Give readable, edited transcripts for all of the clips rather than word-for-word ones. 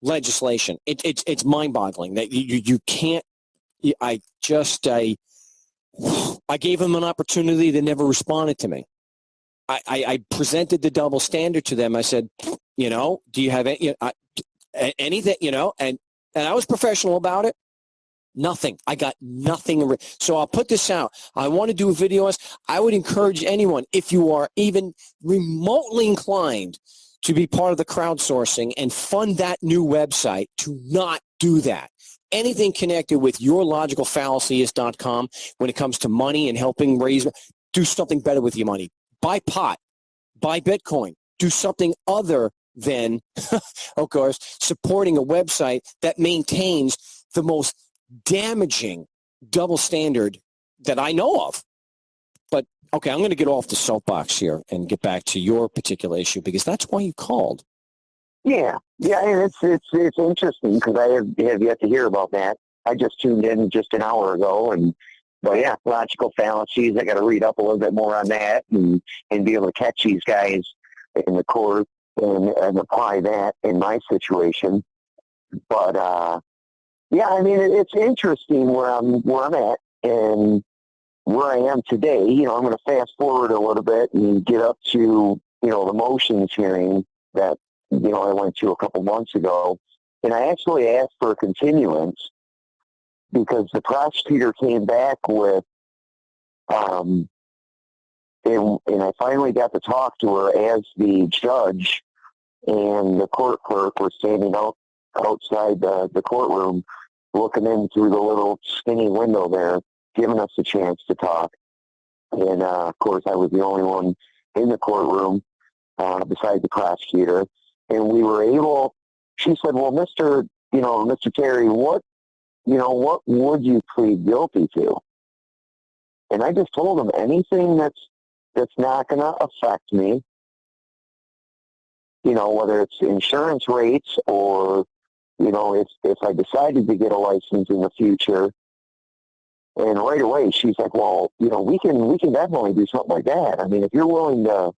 legislation. It's mind-boggling that you can't. I gave them an opportunity. They never responded to me. I presented the double standard to them. I said, do you have anything, and I was professional about it. Nothing. I got nothing. So I'll put this out. I want to do a video. I would encourage anyone, if you are even remotely inclined to be part of the crowdsourcing and fund that new website, to not do that. Anything connected with yourlogicalfallacies.com when it comes to money and helping raise, do something better with your money. Buy pot, buy Bitcoin, do something other than, of course, supporting a website that maintains the most damaging double standard that I know of. But, okay, I'm going to get off the soapbox here and get back to your particular issue, because that's why you called. Yeah, and it's interesting because I have yet to hear about that. I just tuned in just an hour ago, but yeah, logical fallacies. I got to read up a little bit more on that and be able to catch these guys in the court and apply that in my situation. But yeah, I mean, it's interesting where I'm at and where I am today. I'm going to fast forward a little bit and get up to the motions hearing that I went to a couple months ago, and I actually asked for a continuance because the prosecutor came back with, and I finally got to talk to her as the judge and the court clerk were standing outside the courtroom, looking in through the little skinny window there, giving us a chance to talk. And of course, I was the only one in the courtroom besides the prosecutor. And we were able, she said, well, Mr. Terry, what would you plead guilty to? And I just told him anything that's not going to affect me, whether it's insurance rates or, if I decided to get a license in the future. And right away, she's like, well, we can definitely do something like that. I mean, if you're willing to,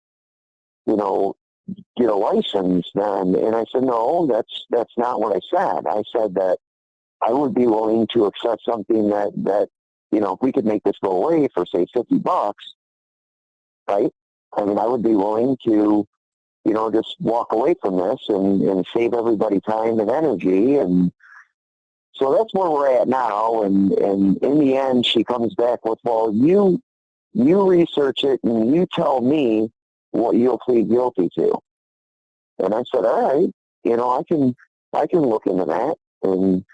get a license, then, and I said, no, that's not what I said. I said that I would be willing to accept something that if we could make this go away for, say, $50, right? I mean, I would be willing to, just walk away from this and save everybody time and energy. And so that's where we're at now. And in the end, she comes back with, well, you research it and you tell me what you'll plead guilty to. And I said, all right, I can look into that. And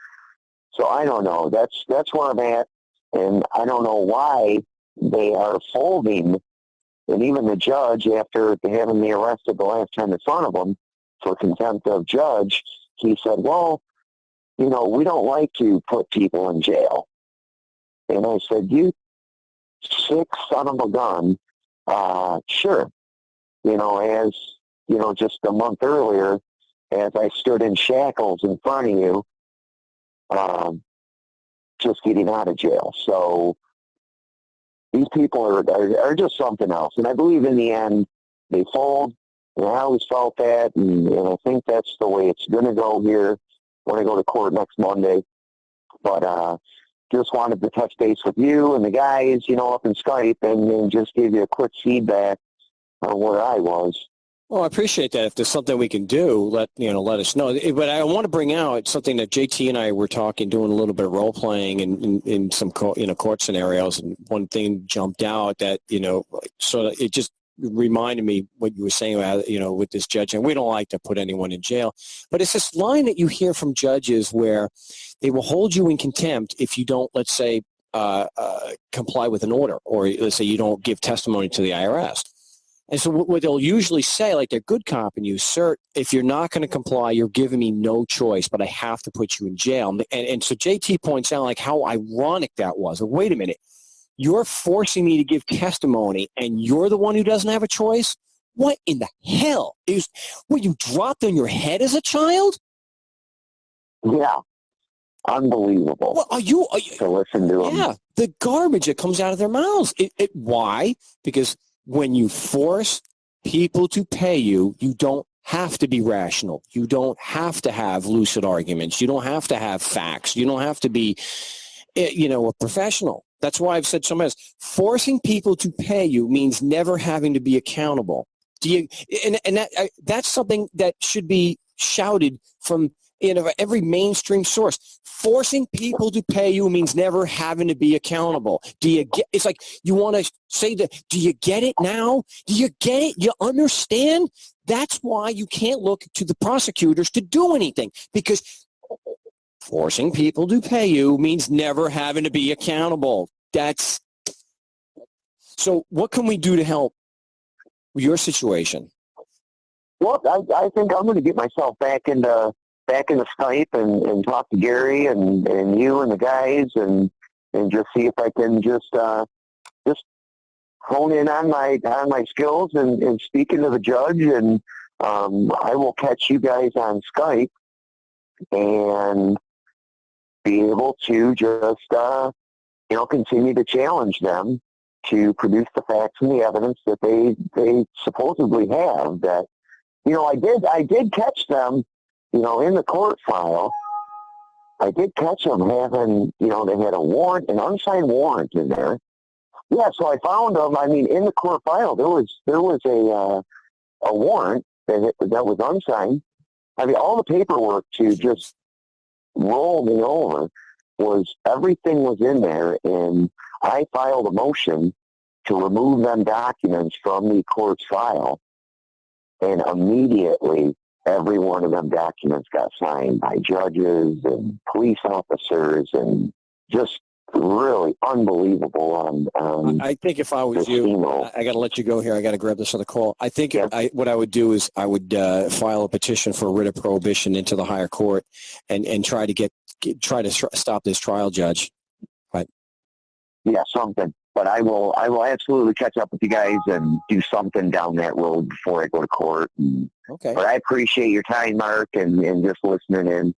so I don't know. That's where I'm at. And I don't know why they are folding. And even the judge, after having me arrested the last time in front of him for contempt of judge, he said, well, we don't like to put people in jail. And I said, you sick son of a gun, sure. As, just a month earlier, as I stood in shackles in front of you, just getting out of jail. So these people are just something else. And I believe in the end, they fold. And I always felt that. And I think that's the way it's going to go here when I go to court next Monday. But just wanted to touch base with you and the guys, up in Skype and just give you a quick feedback on where I was. Well, I appreciate that. If there's something we can do, let us know. But I want to bring out something that JT and I were talking, doing a little bit of role playing in some court scenarios, and one thing jumped out that sort of it just reminded me what you were saying about with this judge. And we don't like to put anyone in jail, but it's this line that you hear from judges where they will hold you in contempt if you don't, let's say, comply with an order, or let's say you don't give testimony to the IRS. And so what they'll usually say, like they're good cop and you, sir, if you're not going to comply, you're giving me no choice, but I have to put you in jail. And so JT points out like how ironic that was. Wait a minute, you're forcing me to give testimony and you're the one who doesn't have a choice? What in the hell? Were you dropped on your head as a child? Yeah. Unbelievable. Well, are you to listen to them? Yeah, the garbage that comes out of their mouths. Why? Because when you force people to pay you, you don't have to be rational. You don't have to have lucid arguments. You don't have to have facts. You don't have to be, a professional. That's why I've said so much. Forcing people to pay you means never having to be accountable. That's something that should be shouted from every mainstream source. Forcing people to pay you means never having to be accountable. Do you get? It's like you want to say that. Do you get it now? Do you get it? You understand? That's why you can't look to the prosecutors to do anything, because forcing people to pay you means never having to be accountable. So what can we do to help your situation? Well, I think I'm going to get myself back into Skype and talk to Gary and you and the guys and just see if I can just hone in on my skills and speaking to the judge, and I will catch you guys on Skype and be able to just continue to challenge them to produce the facts and the evidence that they supposedly have. That I did catch them, in the court file. I did catch them having, they had a warrant, an unsigned warrant in there. Yeah, so I found them. I mean, in the court file, there was a warrant that was unsigned. I mean, all the paperwork to just roll me over everything was in there, and I filed a motion to remove them documents from the court's file, and immediately every one of them documents got signed by judges and police officers, and just really unbelievable. I think if I was you, I got to let you go here. I got to grab this other call. I think what I would do is I would file a petition for a writ of prohibition into the higher court and try to stop this trial, Judge. Right? Yeah, something. But I will absolutely catch up with you guys and do something down that road before I go to court. Okay. But I appreciate your time, Mark, and just listening in.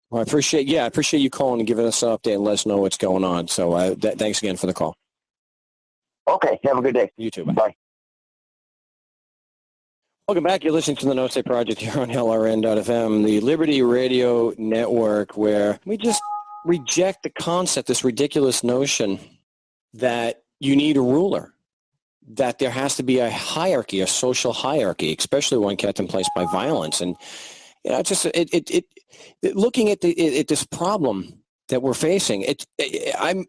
Well, I appreciate you calling and giving us an update and let us know what's going on. So thanks again for the call. Okay. Have a good day. You too. Bye. Welcome back. You're listening to the No Say Project here on LRN.FM, the Liberty Radio Network, where we just reject the concept, this ridiculous notion that you need a ruler, that there has to be a hierarchy, a social hierarchy, especially one kept in place by violence. And looking at this problem that we're facing, I'm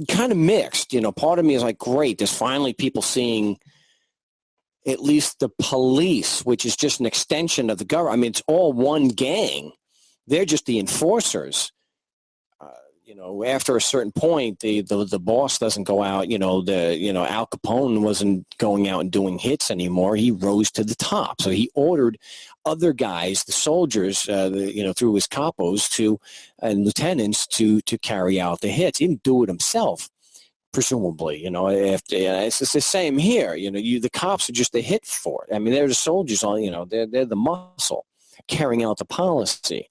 kind of mixed. Part of me is like, great, there's finally people seeing at least the police, which is just an extension of the government. I mean, it's all one gang. They're just the enforcers. After a certain point, the boss doesn't go out. Al Capone wasn't going out and doing hits anymore. He rose to the top. So he ordered other guys, the soldiers, through his capos and lieutenants to carry out the hits. He didn't do it himself, presumably. It's the same here. The cops are just the hit for it. I mean, they're the soldiers. They're the muscle carrying out the policy.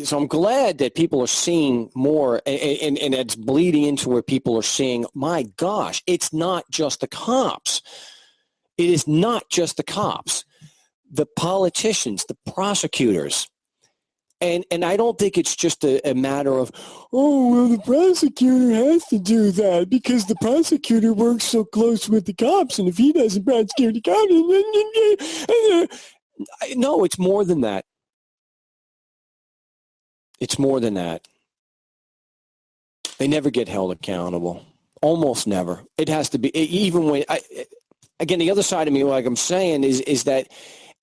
So I'm glad that people are seeing more, and it's bleeding into where people are seeing, my gosh, it's not just the cops. It is not just the cops, the politicians, the prosecutors. And I don't think it's just a matter of, the prosecutor has to do that because the prosecutor works so close with the cops, and if he doesn't prosecute the cops, no, it's more than that. It's more than that. They never get held accountable. Almost never. It has to be, even when, again, the other side of me, like I'm saying, is that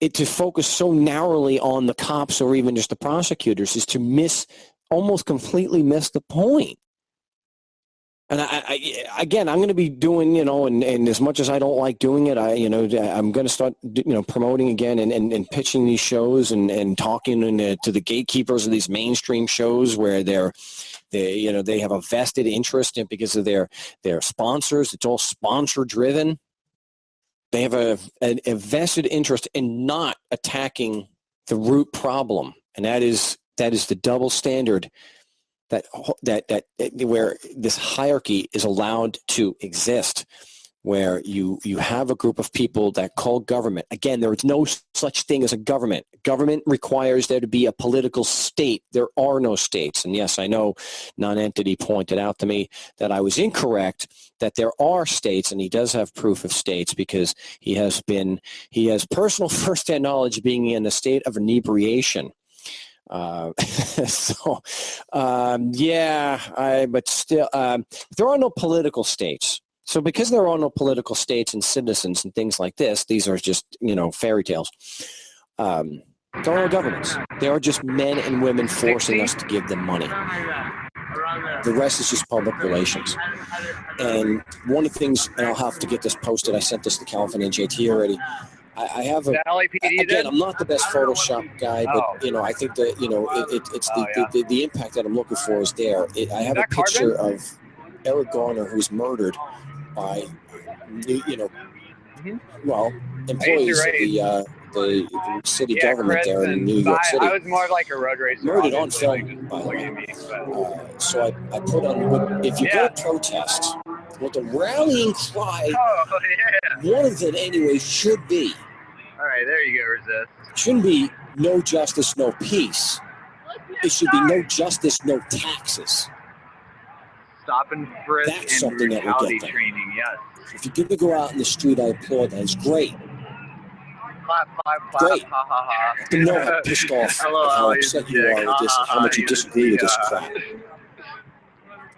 to focus so narrowly on the cops or even just the prosecutors is to almost completely miss the point. And again, I'm going to be doing, and as much as I don't like doing it, I'm going to start, promoting again and pitching these shows and talking to the gatekeepers of these mainstream shows where they have a vested interest in because of their sponsors. It's all sponsor driven. They have a vested interest in not attacking the root problem, and that is the double standard. That where this hierarchy is allowed to exist, where you have a group of people that call government. Again, there is no such thing as a government. Government requires there to be a political state. There are no states. And yes, I know Non-Entity pointed out to me that I was incorrect, that there are states, and he does have proof of states because he has personal firsthand knowledge of being in a state of inebriation. But still, there are no political states. So because there are no political states and citizens and things like this, these are just, fairy tales. There are no governments. They are just men and women forcing us to give them money. The rest is just public relations. And one of the things, and I'll have to get this posted, I sent this to Calvin and JT already. I have again, I'm not the best Photoshop guy, but I think that it's the impact that I'm looking for is there. I have a picture of Eric Garner, who's murdered by employees of the city government there in New York City. I was more of like a road racer. Murdered on film, by the way. So I put on, if you go to protests, what the rallying cry, one of it anyway, should be. All right, there you go, Resist. Shouldn't be no justice, no peace. It should be no justice, no taxes. Stop and frisk. That's something that will get them. Training, yes. If you're going to go out in the street, I applaud that. It's great. Clap, clap, clap. Great. Ha, ha, ha. You know how pissed off, how upset you are with this, and how much you disagree with this crap.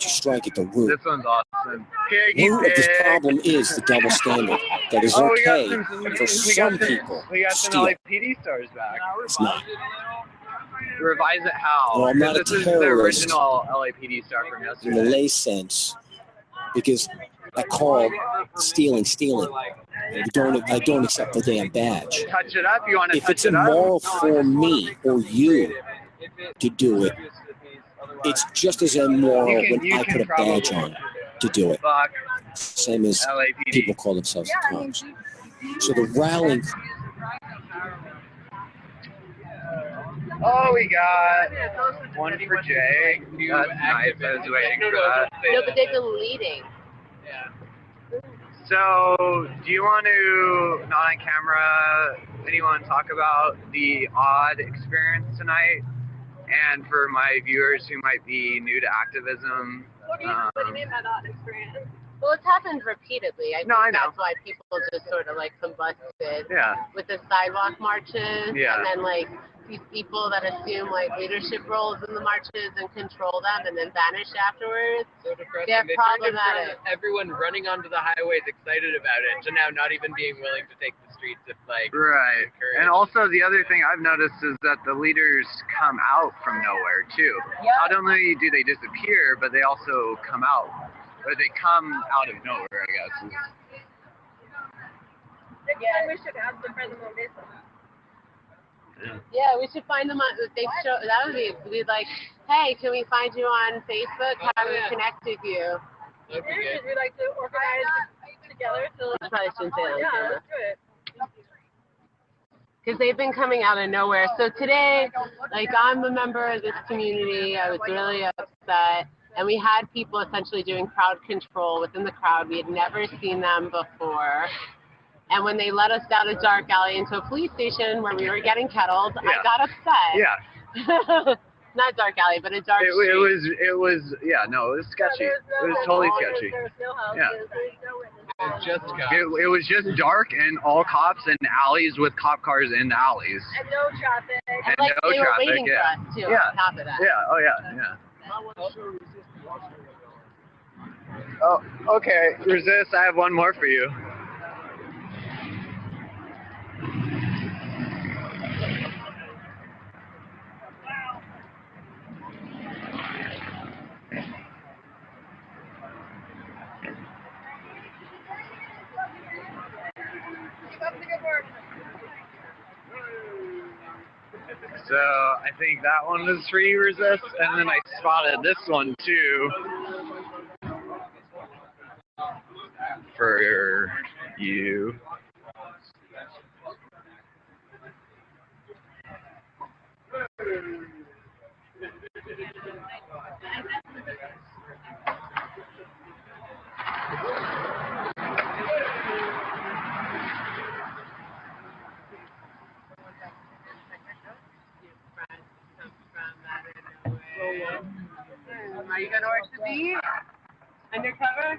To strike at the root. This one's awesome. The root of this problem is the double standard. That is okay for some people. We got some LAPD stars back. It's not. Revise it how? Well, I'm not a this is terrorist the original LAPD star from in yesterday. the lay sense, because I call stealing. I don't accept the damn badge. Touch it up. You want to If touch it's it up? immoral for me or you to do it, it's just as immoral when I put a badge on to do it. Fuck Same as LAPD. people call themselves the cops. So the rallying. Oh, we got one for Jay. That's nice. I was waiting for that. No, but they've been leading. So, do you want to, not on camera, anyone talk about the odd experience tonight? And for my viewers who might be new to activism. What do you mean by odd experience? Well, it's happened repeatedly. I know. That's why people just sort of like combusted. Yeah. With the sidewalk marches. Yeah. And then like these people that assume like leadership roles in the marches and control them and then vanish afterwards. So depressing. They're problematic. Everyone running onto the highways excited about it to now not even being willing to take the streets if like. Right. And also the other thing I've noticed is that the leaders come out from nowhere too. Yep. Not only do they disappear, but they also come out. Or they come out of nowhere, I guess. Next time we should have them present on this one. Yeah, we should find them on. They show that would be like, hey, can we find you on Facebook? How do we connect with you? That'd be good. We like to organize together. So I probably shouldn't say that. Yeah, let's do it. Because they've been coming out of nowhere. So today, like I'm a member of this community. I was really upset. And we had people essentially doing crowd control within the crowd. We had never seen them before. And when they let us down a dark alley into a police station where we were getting kettled, I got upset. Yeah. Not dark alley, but a dark street. It was sketchy. It was totally sketchy. Yeah. It was just dark and all cops and alleys with cop cars in the alleys. And no traffic. And no they were traffic, waiting for us, too, on top of that. Yeah, oh yeah. Oh, okay. Resist, I have one more for you. So I think that one was for you, Resist, and then I spotted this one too for you. Are you gonna work the beat? Undercover?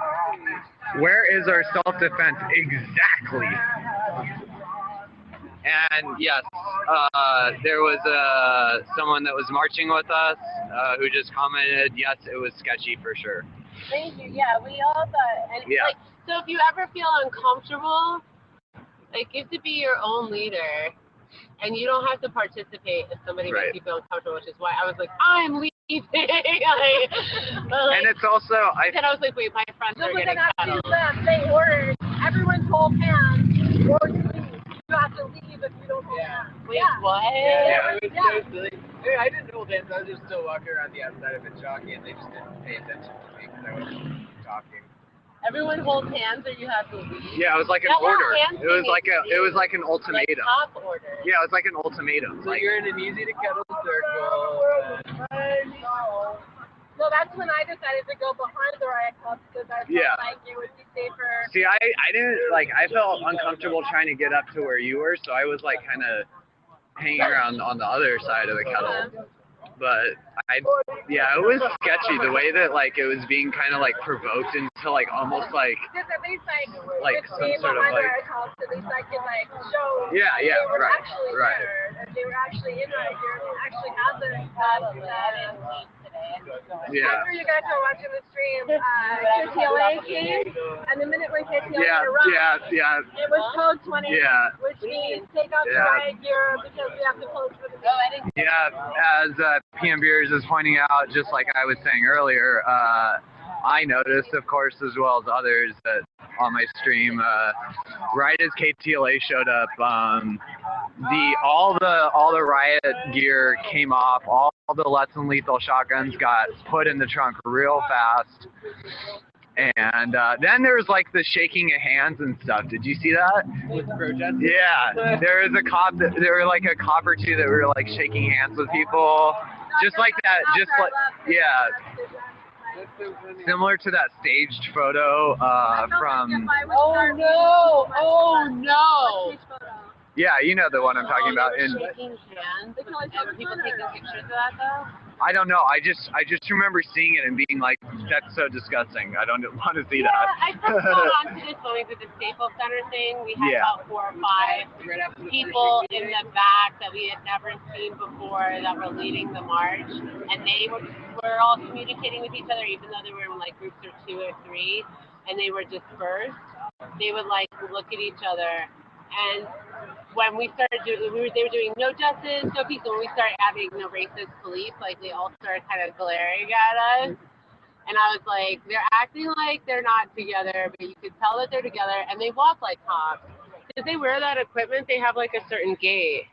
Where is our self-defense exactly? And yes, there was someone that was marching with us who just commented, yes, it was sketchy for sure. Thank you. Yeah, we all thought. And Yeah. like, so if you ever feel uncomfortable, like, you have to be your own leader, and you don't have to participate if somebody Right. makes you feel uncomfortable, which is why I was like, I'm leaving. And it's also, then I was like, wait, my friends are getting settled. They ordered everyone's whole hands or you leave. You have to leave if you don't hold hands. Wait, what? Yeah, it was so silly. I mean, I didn't hold hands. I was just still walking around the outside of it jogging, and they just didn't pay attention to me because I was talking. Everyone holds hands or you have to leave? yeah, it was like an That's how order. hands It was need like to be. it was like an Like ultimatum. top order. Yeah, it was like an ultimatum. So Like, you're in an easy to kettle circle. So that's when I decided to go behind the riot club because I felt Yeah. like it would be safer. see, I didn't like. I felt uncomfortable trying to get up to where you were, so I was like kind of hanging around on the other side of the kettle. But yeah, it was sketchy the way that like it was being kind of like provoked into like almost like Because at least Like if some they sort of, behind the like- riot club, at least I could like show Yeah, that yeah, they were right, actually right. there, that they were actually in riot gear, and they actually had the Probably. I didn't leave today. yeah. After you guys were watching the stream, KTLA came, and the minute when KTLA Yeah, arrived, yeah, it was code 20, Yeah. which means take off the Yeah. riot gear because we have to close for the Oh, I didn't. yeah. As PM Beers is pointing out, just like I was saying earlier, I noticed, of course, as well as others, that on my stream, right as KTLA showed up, all the riot gear came off. All the less than lethal shotguns got put in the trunk real fast. And then there was like the shaking of hands and stuff. Did you see that? With protest. Yeah, there was a cop. There were like a cop or two that were like shaking hands with people, just like that. Just like similar to that staged photo from. Oh no! Oh no! Yeah, you know the one I'm talking about. They And were shaking hands. And people taking pictures of that though. I don't know. I just remember seeing it and being like, that's so disgusting. I don't want to see Yeah, that. I first got onto this when we did the Staples Center thing. We had Yeah. about 4 or 5 Right after the people in the back that we had never seen before that were leading the march, and they were all communicating with each other, even though they were in like groups of 2 or 3, and they were dispersed. They would like look at each other, and when we started doing, they were doing no justice, no peace. And when we started having no racist police, like they all started kind of glaring at us. And I was like, they're acting like they're not together, but you could tell that they're together, and they walk like cops. Because they wear that equipment, they have like a certain gait.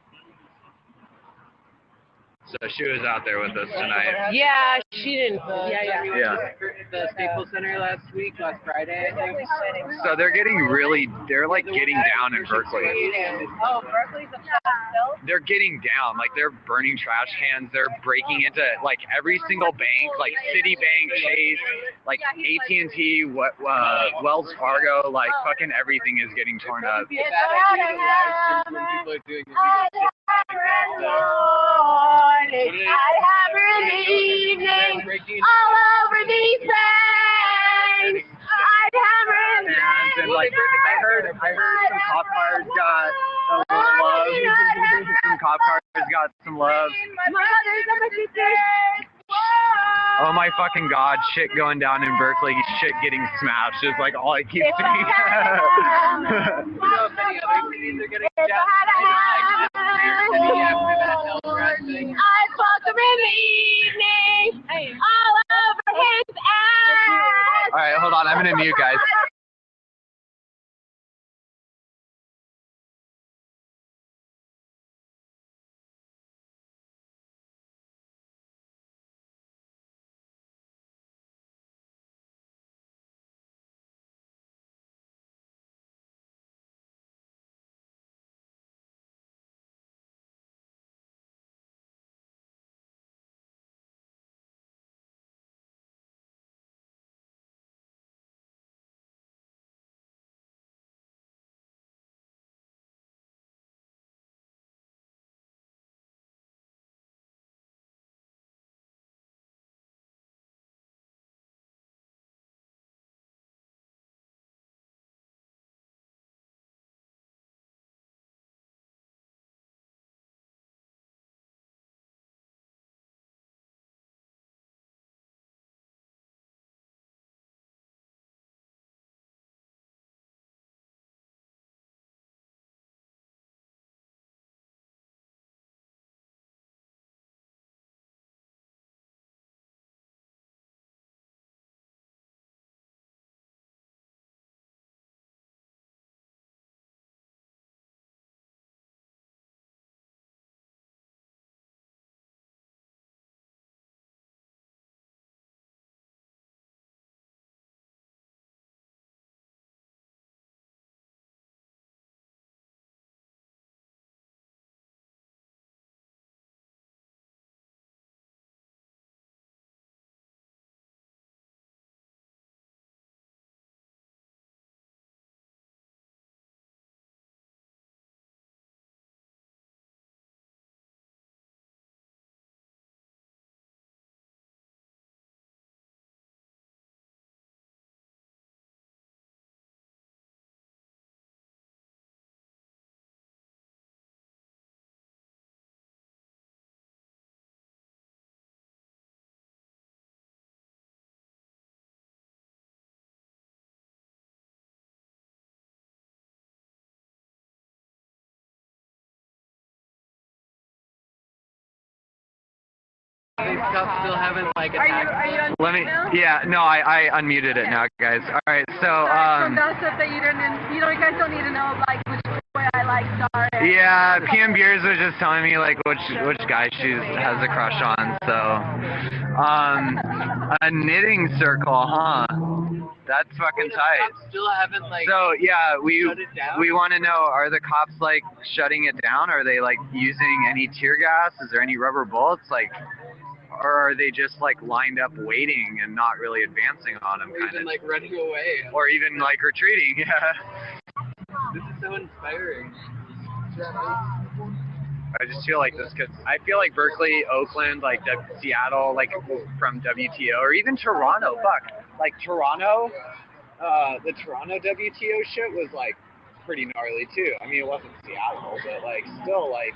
So she was out there with us tonight. Yeah, she didn't. Yeah. The Staples Center last Friday, I think. So they're like getting down in Berkeley. Oh, Berkeley's upset still? They're getting down, like they're burning trash cans. They're breaking into like every single bank, like Citibank, Chase, like AT&T, Wells Fargo, like fucking everything is getting torn up. It'd be a bad idea to live stream when people are doing illegal I have an evening all over these things. I'd hammer And like I heard some cop cars got a little love. Some cop cars got some love. my brothers and my sisters. Oh my fucking god, shit going down in Berkeley, shit getting smashed is like all I keep seeing. You know if any other cities are getting down like this city after that hell crash thing? I fuck him in the evening, all over his ass. Alright, hold on, I'm gonna mute guys. These cops still haven't like Are attacked you on Let me. email? Yeah. No, I unmuted it now, guys. All right. So So gossip that you guys don't need to know like which way I like Star. yeah, PM Beers was just telling me like which guy she has a crush on. So a knitting circle, huh? That's fucking tight. Cops still haven't like So yeah, shut it down? we want to know, are the cops like shutting it down? Are they like using any tear gas? Is there any rubber bullets? Like, or are they just like lined up waiting and not really advancing on them? Or even like running away. or even like retreating? Yeah. This is so inspiring. I just feel like this could. I feel like Berkeley, Oakland, like Seattle, like from WTO, or even Toronto. Fuck, like Toronto. The Toronto WTO shit was like pretty gnarly too. I mean, it wasn't Seattle, but like still like.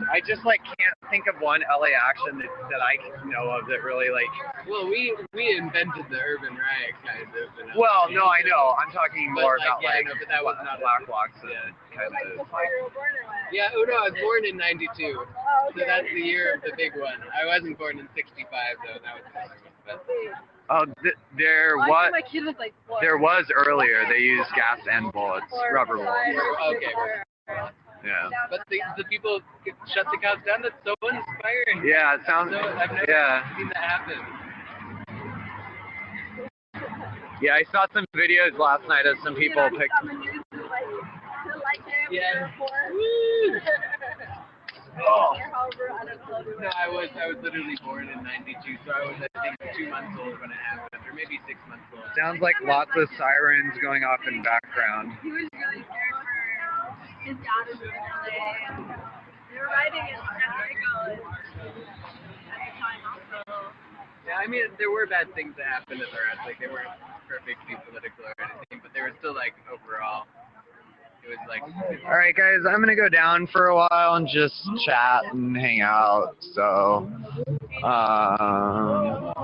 I just like can't think of one LA action that I know of that really like. Well, we invented the urban riot kind of. Well, no, I know. I'm talking more about yeah, like no, but that was not Black Blocks and kind of. Before you were born or what? Yeah, no, I was born in '92, Oh, so that's the year of the big one. I wasn't born in '65 though. That was the other one. But Oh, there I was. think my kid was like 4. There was earlier. They used gas and bullets, rubber bullets. Okay. Yeah. But the people shut the cops down. That's so inspiring. Yeah, it sounds. So, I've never seen that happen. Yeah, I saw some videos last night of some people pick. Yeah. Oh. No, I was literally born in '92, so I was I think 2 months old when it happened, or maybe 6 months old. Sounds like lots of sirens going off in background. He was really scared for his dad was in LA. They were riding in San Diego at the time also. Yeah, I mean, there were bad things that happened at the rest. Like, they weren't perfectly political or anything, but they were still, like, overall, it was, like... All right, guys, I'm going to go down for a while and just chat and hang out. So, I'll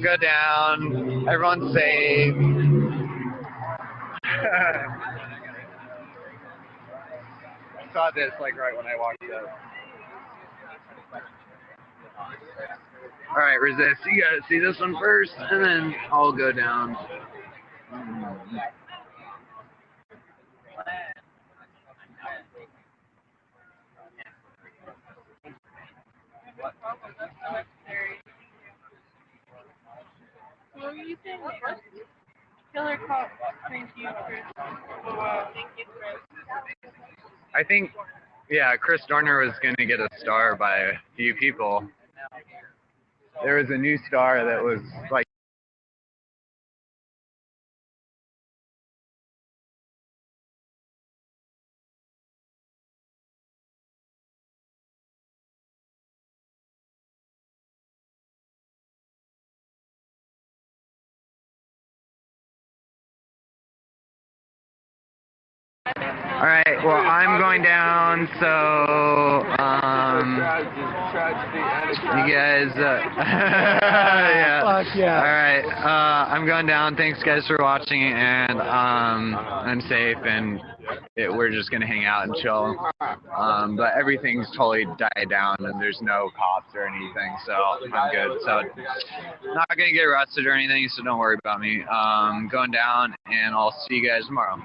go down. Everyone's safe. I saw this, like, right when I walked up. All right, resist. You gotta see this one first, and then I'll go down. What were you saying? Killer Cop. Thank you, Chris. Oh, wow. Thank you, Chris. I think, yeah, Chris Dorner was gonna get a star by a few people. There was a new star that was like all right, well, I'm going down, so, you guys, yeah. Fuck yeah. All right, I'm going down. Thanks, guys, for watching, and I'm safe, and we're just going to hang out and chill. But everything's totally died down, and there's no cops or anything, so I'm good. So, not going to get arrested or anything, so don't worry about me. Going down, and I'll see you guys tomorrow.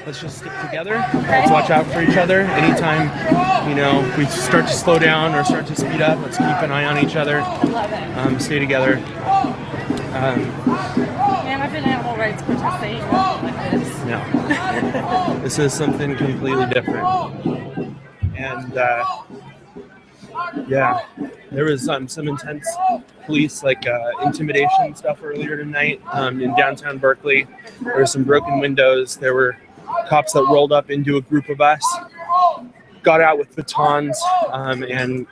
let's just stick together. Let's watch out for each other. Anytime, we start to slow down or start to speed up, let's keep an eye on each other. Love it. Stay together. Man, I've been animal rights protesting like this. No. This is something completely different. And there was some intense police intimidation stuff earlier tonight in downtown Berkeley. There were some broken windows. There were cops that rolled up into a group of us, got out with batons and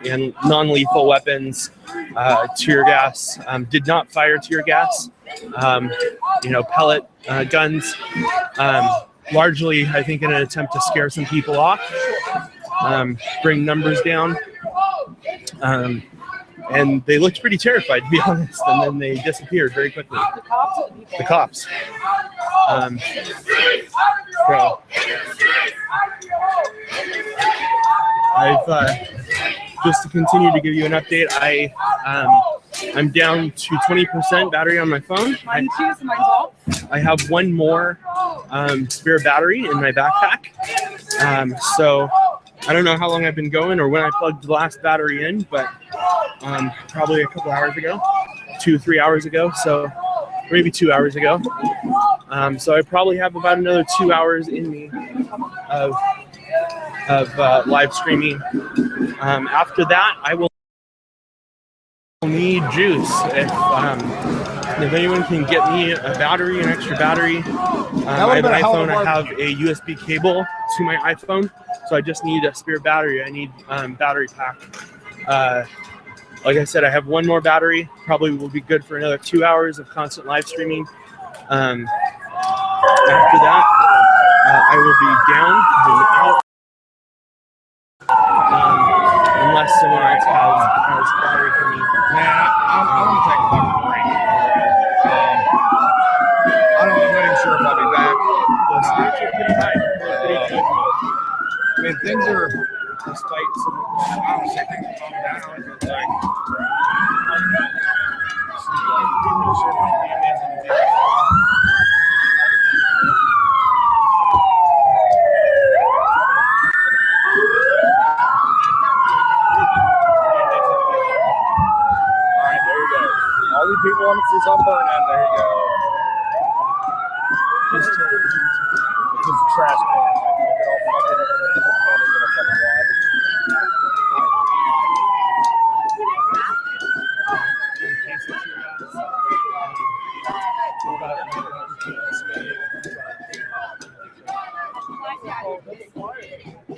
non-lethal weapons, tear gas. Did not fire tear gas. Pellet guns. Largely, I think, in an attempt to scare some people off, bring numbers down. And they looked pretty terrified, to be honest, and then they disappeared very quickly. The cops. So I've just to continue to give you an update. I'm down to 20% battery on my phone. Mine too, so mine's off. I have one more spare battery in my backpack. So I don't know how long I've been going or when I plugged the last battery in, but probably a couple hours ago, 2-3 hours ago, so maybe 2 hours ago. So I probably have about another 2 hours in me of live streaming. After that, I will need juice. If anyone can get me a battery, an extra battery. I have an iPhone. I have a USB cable to my iPhone, so I just need a spare battery. I need battery pack. Like I said, I have one more battery. Probably will be good for another 2 hours of constant live streaming. After that, I will be down and out. Unless someone else has battery for me. Man, I'm gonna take a fucking break. I'm not even sure if I'll be back. The spirits are pretty high. I mean, things are, despite some. I don't say things are calming down. It's like, all these people want to see something burn out. There you go. Just a trash can. Like, all fucking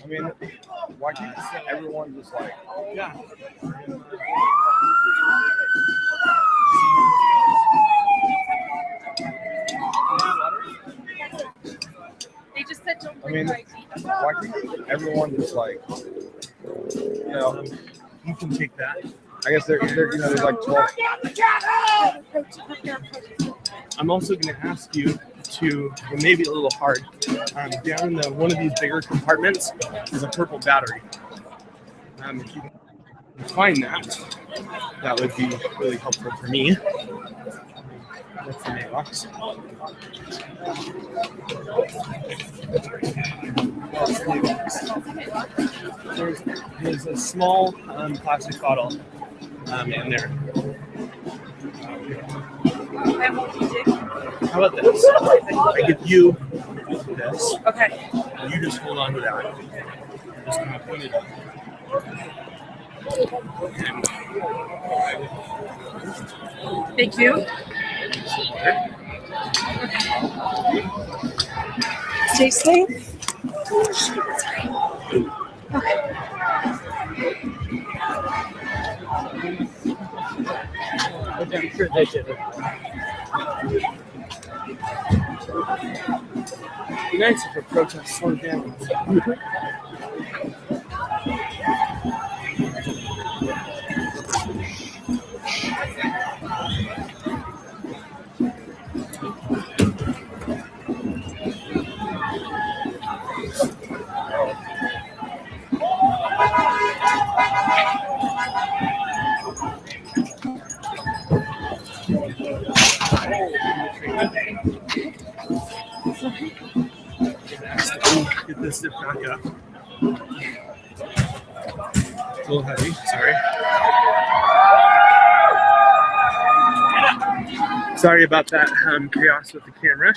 I mean, why can't everyone just like, Yeah. They just said don't I bring mean, your ID. why can't everyone just like, You can take that. I guess there's like 12. I'm also going to ask you to, it may be a little hard, down in one of these bigger compartments is a purple battery. If you can find that, that would be really helpful for me. That's the mailbox. There's a small plastic bottle in there. How about this? I give you this. Okay. You just hold on to that. Just kind of put it up. Thank you. Stay safe. I'm sure they did it. Be nice if a protest slowed down. get this zip back up. It's a little heavy, sorry. Sorry about that chaos with the camera.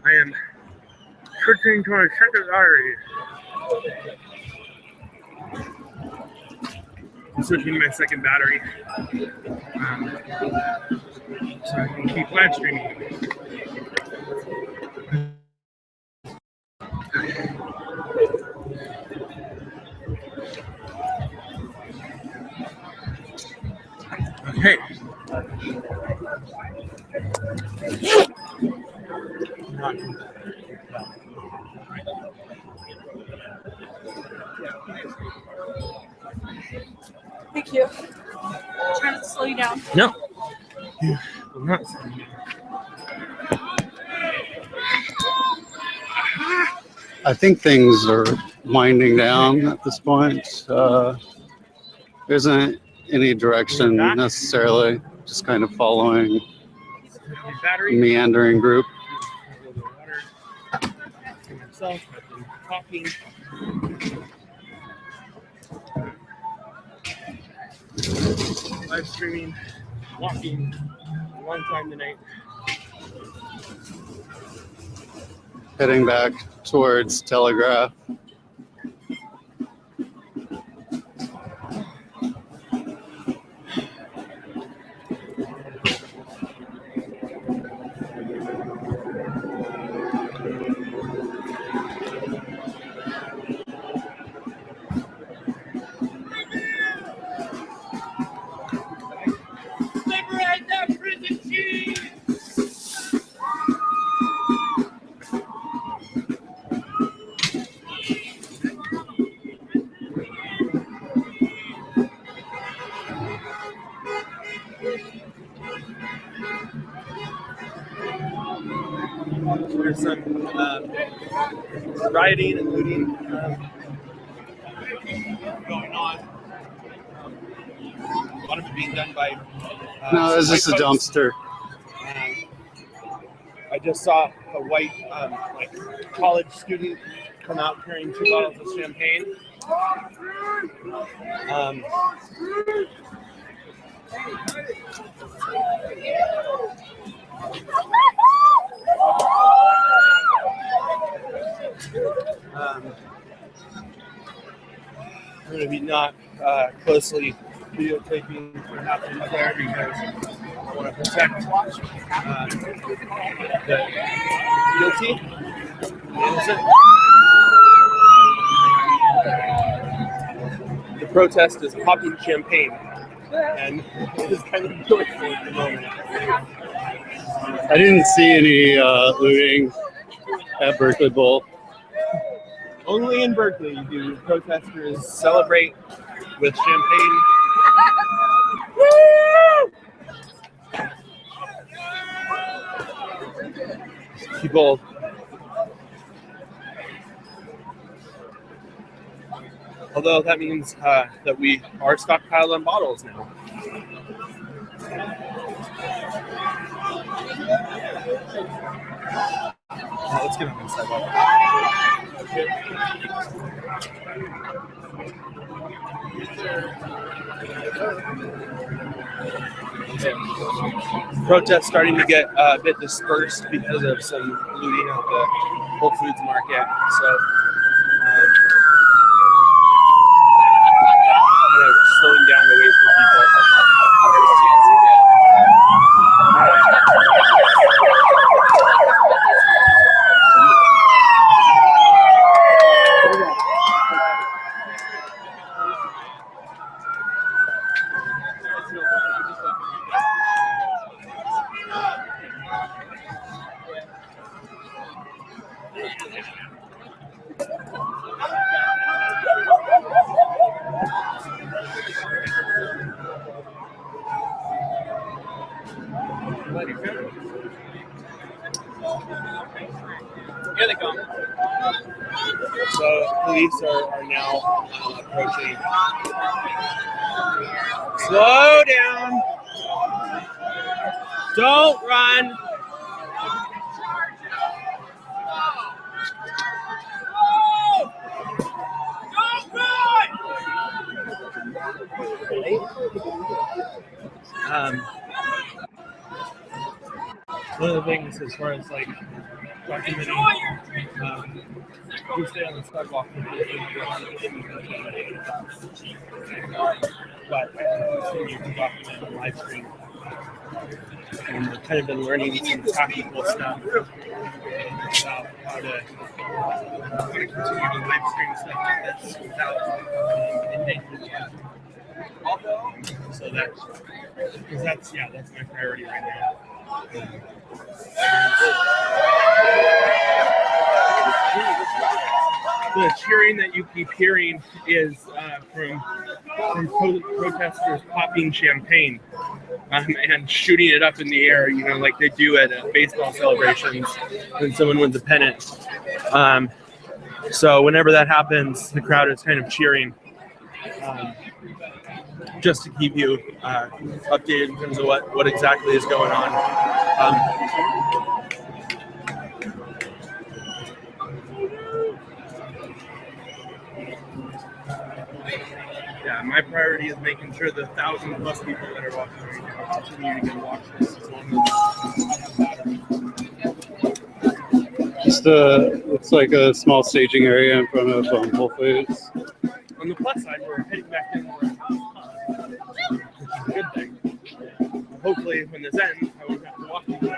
I am switching to a second battery. I'm switching my second battery so I can keep live streaming. Okay. Thank you. Trying to slow you down. No. You will not slow me down. I think things are winding down at this point. There isn't any direction necessarily, just kind of following a meandering group. Myself, I've been talking. Live streaming, walking, a long time tonight. Heading back towards Telegraph. Liberate that prison cheese! There's some rioting and looting going on. A lot of it being done by No, it's just a dumpster. I just saw a white college student come out carrying 2 bottles of champagne. I'm going to be not closely videotaping what happens there because I want to protect the guilty, the innocent. The protest is popping champagne, and it is kind of joyful at the moment. I didn't see any looting at Berkeley Bowl. Only in Berkeley do protesters celebrate with champagne. People although that means that we are stockpiled on bottles now. Let's get on the sidewalk. Protests starting to get a bit dispersed because of some looting at the Whole Foods market. So kind of slowing down the wait for people. Here they come. So police are now approaching. Slow down. Don't run. one of the things as far as like documenting, we stay on the sidewalk for but I continue to document on live stream. And I've kind of been learning some technical stuff about how to continue to live stream stuff like this without endangering the so because that's my priority right now. The cheering that you keep hearing is from protesters popping champagne and shooting it up in the air, like they do at baseball celebrations when someone wins a pennant. So whenever that happens, the crowd is kind of cheering. Just to keep you updated in terms of what exactly is going on. My priority is making sure the 1,000+ people that are watching right now continue to get watch this as long as Just looks like a small staging area in front of Whole Foods. On the plus side, we're heading back in for which is a good thing. Hopefully, when this ends, I won't have to walk anymore.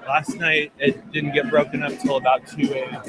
Last night, it didn't get broken up till about 2 a.m.